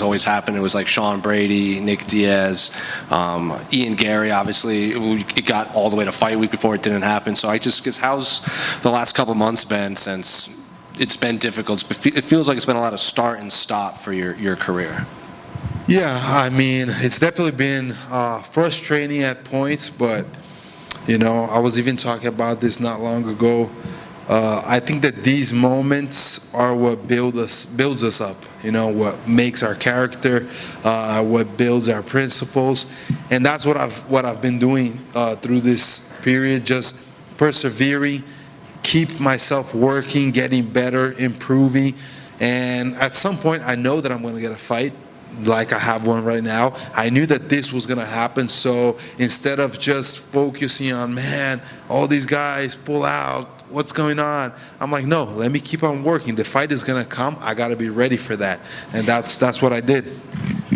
always happened. It was like Sean Brady, Nick Diaz, Ian Gary, obviously. It got all the way to fight week before it didn't happen. So I just guess, how's the last couple months been since it's been difficult? It feels like it's been a lot of start and stop for your career. Yeah, I mean, it's definitely been frustrating at points, but, I was even talking about this not long ago. I think that these moments are what builds us up, what makes our character, what builds our principles. And that's what I've been doing through this period, just persevering, keep myself working, getting better, improving. And at some point, I know that I'm going to get a fight, like I have one right now. I knew that this was going to happen. So instead of just focusing on, man, all these guys pull out, what's going on? I'm like, no, let me keep on working. The fight is going to come. I got to be ready for that. And that's what I did.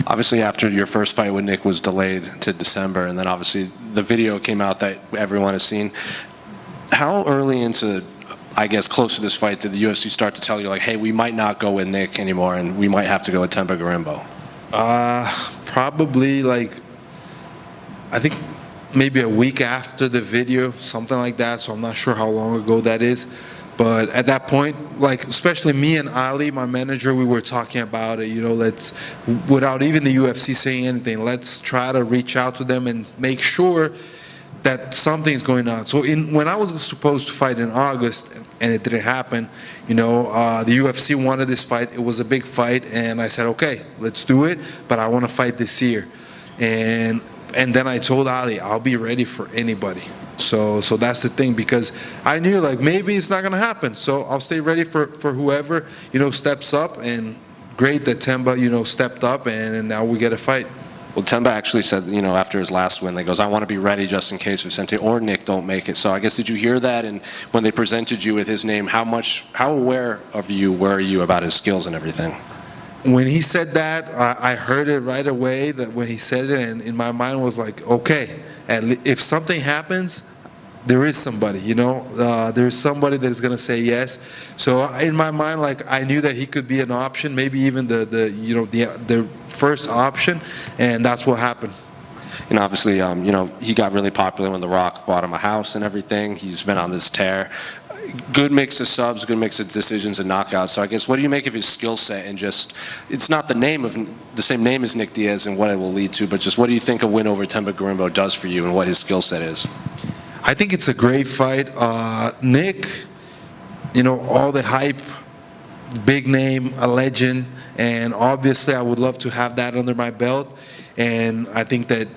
Obviously, after your first fight with Nick was delayed to December, and then obviously the video came out that everyone has seen. How early into, I guess, close to this fight did the UFC start to tell you, like, hey, we might not go with Nick anymore and we might have to go with Themba Gorimbo? Probably, I think maybe a week after the video, something like that. So I'm not sure how long ago that is. But at that point, especially me and Ali, my manager, we were talking about it, let's, without even the UFC saying anything, let's try to reach out to them and make sure that something's going on. So when I was supposed to fight in August and it didn't happen, the UFC wanted this fight. It was a big fight, and I said, okay, let's do it, but I want to fight this year. And then I told Ali, I'll be ready for anybody. So that's the thing, because I knew maybe it's not going to happen. So I'll stay ready for whoever, steps up, and great that Themba, stepped up, and now we get a fight. Well, Themba actually said, after his last win, they goes, I want to be ready just in case Vicente or Nick don't make it. So I guess, did you hear that? And when they presented you with his name, how aware of you were you about his skills and everything? When he said that, I heard it right away, that when he said it, and in my mind was like, okay, if something happens, there is somebody, there's somebody that is going to say yes. So in my mind, I knew that he could be an option, maybe even the first option, and that's what happened. And obviously, he got really popular when The Rock bought him a house and everything. He's been on this tear. Good mix of subs, good mix of decisions and knockouts. So I guess, what do you make of his skill set? And just, it's not the same name as Nick Diaz and what it will lead to, but just what do you think a win over Themba Gorimbo does for you and what his skill set is? I think it's a great fight. Nick, all the hype, big name, a legend, and obviously I would love to have that under my belt. And I think that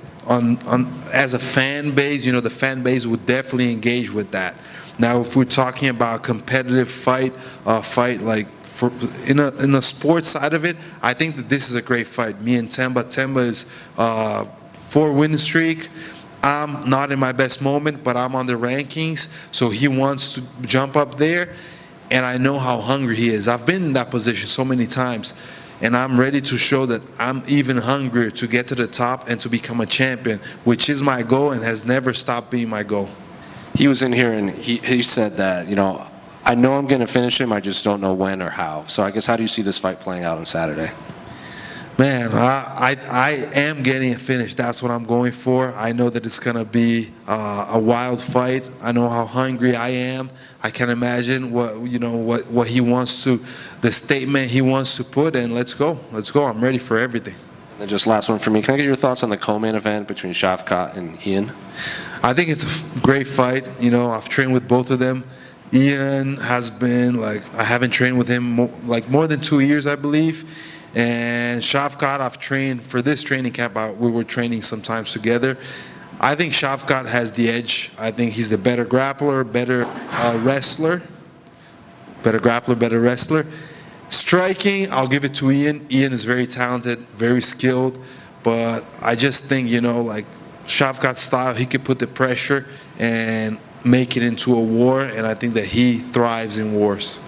as a fan base, the fan base would definitely engage with that. Now, if we're talking about a competitive fight in the sports side of it, I think that this is a great fight. Me and Themba. Themba is 4-win streak. I'm not in my best moment, but I'm on the rankings, so he wants to jump up there, and I know how hungry he is. I've been in that position so many times, and I'm ready to show that I'm even hungrier to get to the top and to become a champion, which is my goal and has never stopped being my goal. He was in here and he said that, I know I'm going to finish him, I just don't know when or how. So I guess, how do you see this fight playing out on Saturday? Man, I am getting it finished. That's what I'm going for. I know that it's going to be a wild fight. I know how hungry I am. I can imagine what he wants to, the statement he wants to put, and let's go. Let's go. I'm ready for everything. And then just last one for me. Can I get your thoughts on the co-main event between Shavkat and Ian? I think it's a great fight. I've trained with both of them. Ian has been, I haven't trained with him more than 2 years, I believe. And Shavkat, I've trained for this training camp. We were training sometimes together. I think Shavkat has the edge. I think he's the better grappler, better wrestler. Better grappler, better wrestler. Striking, I'll give it to Ian. Ian is very talented, very skilled. But I just think, Shavkat's style, he could put the pressure and make it into a war. And I think that he thrives in wars.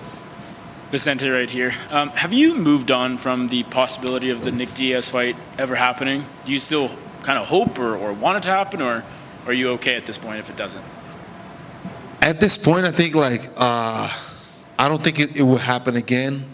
Vicente right here. Have you moved on from the possibility of the Nick Diaz fight ever happening? Do you still kind of hope or want it to happen, or are you okay at this point if it doesn't? At this point, I think I don't think it will happen again.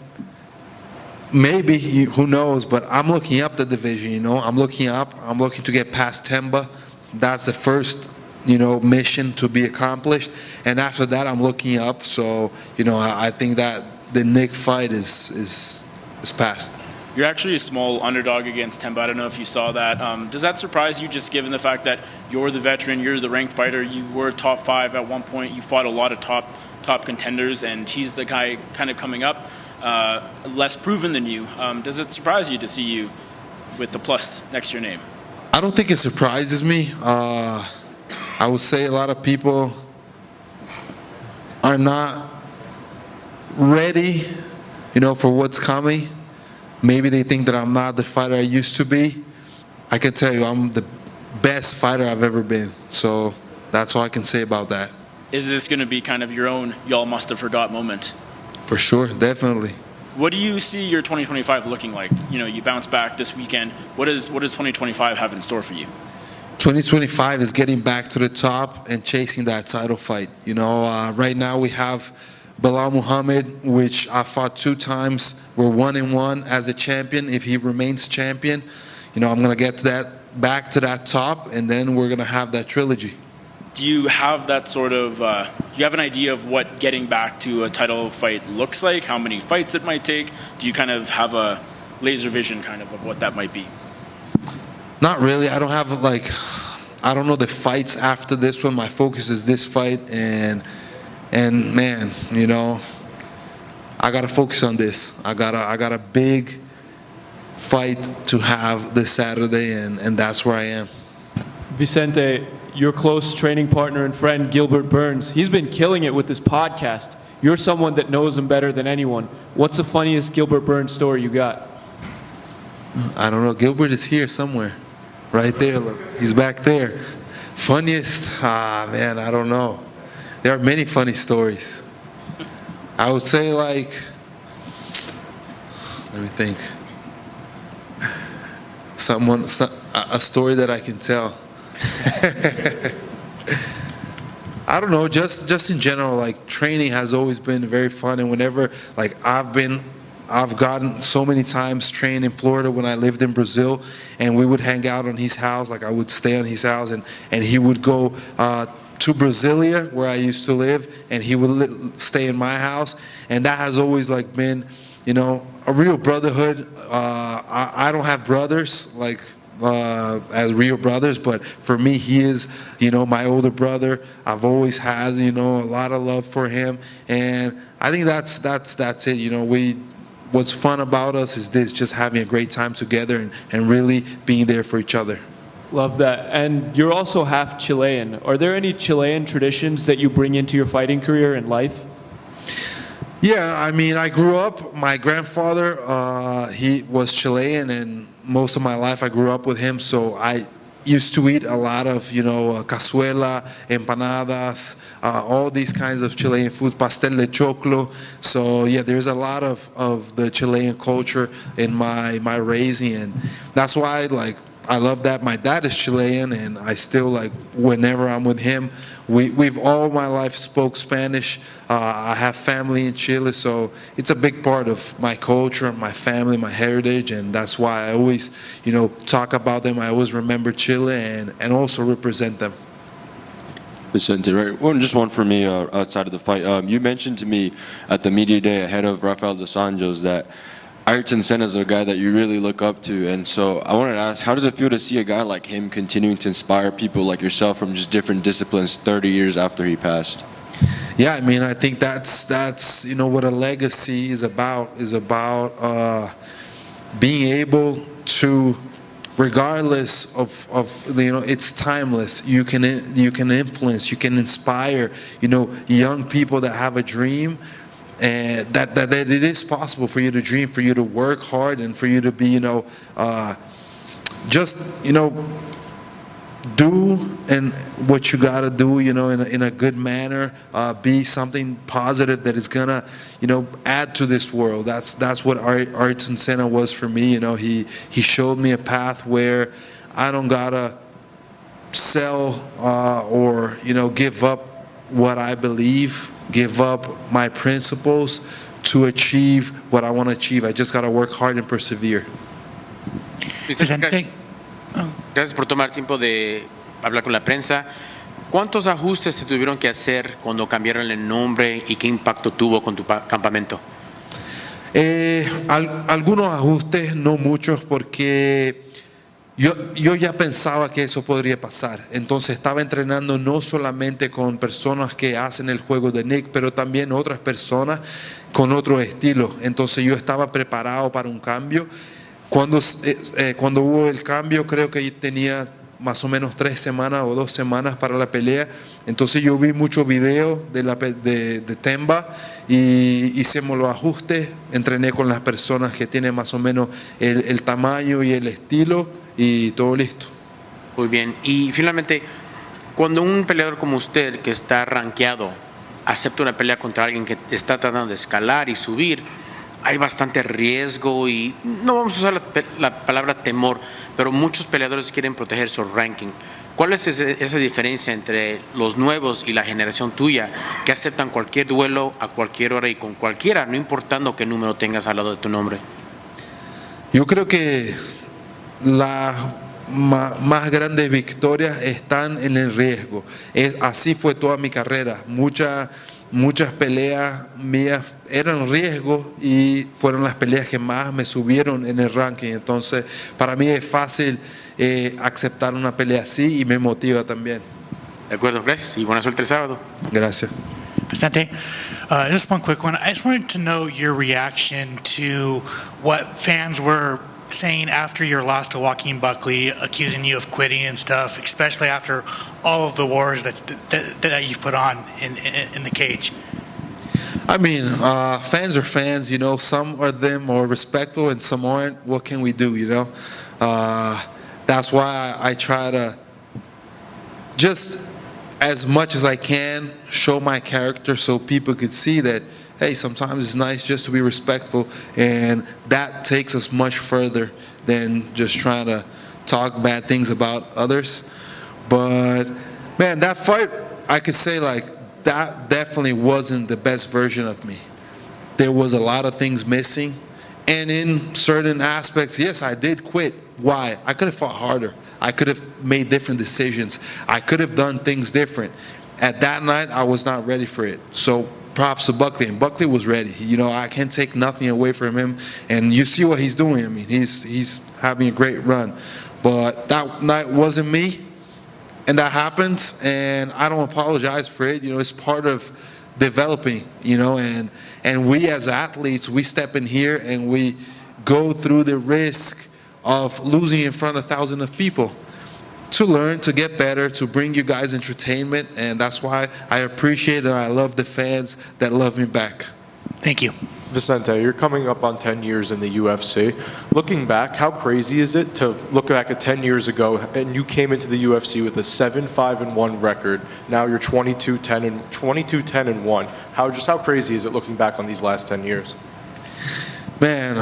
maybe, who knows, but I'm looking up the division, you know. I'm looking up. I'm looking to get past Themba. That's the first, you know, mission to be accomplished. And after that, I'm looking up. So, you know, I think that the Nick fight is past. You're actually a small underdog against Themba. I don't know if you saw that. Does that surprise you, just given the fact that you're the veteran, you're the ranked fighter, you were top 5 at one point, you fought a lot of top contenders, and he's the guy kind of coming up, less proven than you. Does it surprise you to see you with the plus next to your name? I don't think it surprises me. I would say a lot of people are not ready, you know, for what's coming. Maybe they think that I'm not the fighter I used to be. I can tell you I'm the best fighter I've ever been. So that's all I can say about that. Is this going to be kind of your own y'all must have forgot moment? For sure, definitely. What do you see your 2025 looking like? You know, you bounce back this weekend. What does 2025 have in store for you? 2025 is getting back to the top and chasing that title fight. You know, right now we have Bilal Muhammad, which I fought 2 times. We're 1-1 as a champion. If he remains champion, you know, I'm going to get to that, back to that top, and then we're going to have that trilogy. Do you have that sort of, do you have an idea of what getting back to a title fight looks like? How many fights it might take? Do you kind of have a laser vision kind of what that might be? Not really. I don't have, like, I don't know the fights after this one. My focus is this fight, and man, you know, I gotta focus on this. I got a big fight to have this Saturday, and that's where I am. Vicente, your close training partner and friend Gilbert Burns, he's been killing it with this podcast. You're someone that knows him better than anyone. What's the funniest Gilbert Burns story you got? I don't know. Gilbert is here somewhere, right there. Look, he's back there. Funniest? Man, I don't know. There are many funny stories. I would say, like, let me think. A story that I can tell. I don't know, just in general, like, training has always been very fun, and whenever, like, I've gotten so many times trained in Florida when I lived in Brazil, and we would hang out on his house. Like, I would stay on his house, and he would go to Brasilia, where I used to live, and he would stay in my house, and that has always, like, been, you know, a real brotherhood. I don't have brothers, like, as real brothers, but for me, he is, you know, my older brother. I've always had, you know, a lot of love for him, and I think that's it. You know, what's fun about us is this, just having a great time together and really being there for each other. Love that. And you're also half Chilean. Are there any Chilean traditions that you bring into your fighting career and life? Yeah, I mean, I grew up, my grandfather, he was Chilean, and most of my life I grew up with him, so I used to eat a lot of, you know, cazuela, empanadas, all these kinds of Chilean food, pastel de choclo. So yeah, there's a lot of the Chilean culture in my raising, and that's why, like, I love that my dad is Chilean, and I still, like, whenever I'm with him, we've all my life spoke Spanish. I have family in Chile, so it's a big part of my culture, my family, my heritage, and that's why I always, you know, talk about them. I always remember Chile and also represent them. Vicente, right? Well, just one for me outside of the fight. You mentioned to me at the media day ahead of Rafael dos Anjos that Ayrton Senna is a guy that you really look up to, and so I wanted to ask, how does it feel to see a guy like him continuing to inspire people like yourself from just different disciplines 30 years after he passed? Yeah, I mean, I think that's you know what a legacy is about being able to, regardless of you know, it's timeless. You can influence, you can inspire, you know, young people that have a dream. And that it is possible for you to dream, for you to work hard, and for you to be, you know, just, you know, do and what you gotta do, you know, in a good manner. Be something positive that is gonna, you know, add to this world. That's what Ayrton Senna was for me. You know, he showed me a path where I don't gotta sell or, you know, give up what I believe, give up my principles to achieve what I want to achieve. I just got to work hard and persevere. Vicente, gracias por tomar tiempo de hablar con la prensa. ¿Cuántos ajustes se tuvieron que hacer cuando cambiaron el nombre y qué impacto tuvo con tu campamento? Algunos ajustes, no muchos, porque yo ya pensaba que eso podría pasar. Entonces estaba entrenando no solamente con personas que hacen el juego de Nick, pero también otras personas con otro estilo. Entonces yo estaba preparado para un cambio. Cuando hubo el cambio, creo que tenía más o menos 3 semanas o 2 semanas para la pelea. Entonces yo vi muchos videos de Themba y hicimos los ajustes. Entrené con las personas que tienen más o menos el tamaño y el estilo y todo listo. Muy bien. Y finalmente, cuando un peleador como usted, que está rankeado, acepta una pelea contra alguien que está tratando de escalar y subir, hay bastante riesgo y no vamos a usar la palabra temor, pero muchos peleadores quieren proteger su ranking. ¿Cuál es esa diferencia entre los nuevos y la generación tuya que aceptan cualquier duelo a cualquier hora y con cualquiera, no importando qué número tengas al lado de tu nombre? Yo creo que las más grandes victorias están en el riesgo. Así fue toda mi carrera. Muchas peleas mías eran riesgos y fueron las peleas que más me subieron en el ranking. Entonces, para mí es fácil aceptar una pelea así y me motiva también. De acuerdo, gracias y buena suerte el sábado. Gracias. Vicente, just one quick one. I just wanted to know your reaction to what fans were saying after your loss to Joaquin Buckley, accusing you of quitting and stuff, especially after all of the wars that you've put on in the cage. I mean, fans are fans, you know. Some of them are respectful and some aren't. What can we do, you know? That's why I try to just, as much as I can, show my character so people could see that, hey, sometimes it's nice just to be respectful, and that takes us much further than just trying to talk bad things about others. But, man, that fight, I could say, like, that definitely wasn't the best version of me. There was a lot of things missing, and in certain aspects, yes, I did quit. Why? I could have fought harder. I could have made different decisions. I could have done things different. At that night, I was not ready for it. So props to Buckley, and Buckley was ready. You know, I can't take nothing away from him, and you see what he's doing. I mean, he's having a great run. But that night wasn't me, and that happens, and I don't apologize for it. You know, it's part of developing, you know, and we as athletes, we step in here and we go through the risk of losing in front of thousands of people to learn, to get better, to bring you guys entertainment, and that's why I appreciate and I love the fans that love me back. Thank you. Vicente, you're coming up on 10 years in the UFC. Looking back, how crazy is it to look back at 10 years ago and you came into the UFC with a 7-5-1 record. Now you're 22-10-1. How crazy is it looking back on these last 10 years? Man,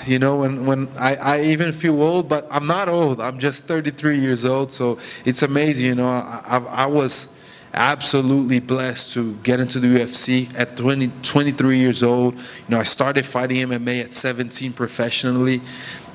you know, when I even feel old, but I'm not old. I'm just 33 years old, so it's amazing. You know, I was absolutely blessed to get into the UFC at 23 years old. You know, I started fighting MMA at 17 professionally,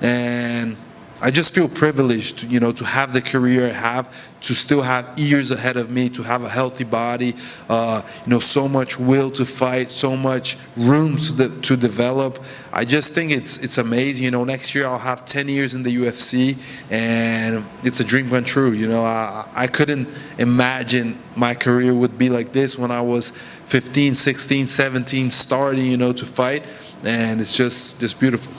and I just feel privileged, you know, to have the career I have, to still have years ahead of me, to have a healthy body, you know, so much will to fight, so much room to develop. I just think it's amazing. You know, next year I'll have 10 years in the UFC, and it's a dream come true. You know, I couldn't imagine my career would be like this when I was 15, 16, 17, starting, you know, to fight, and it's just beautiful.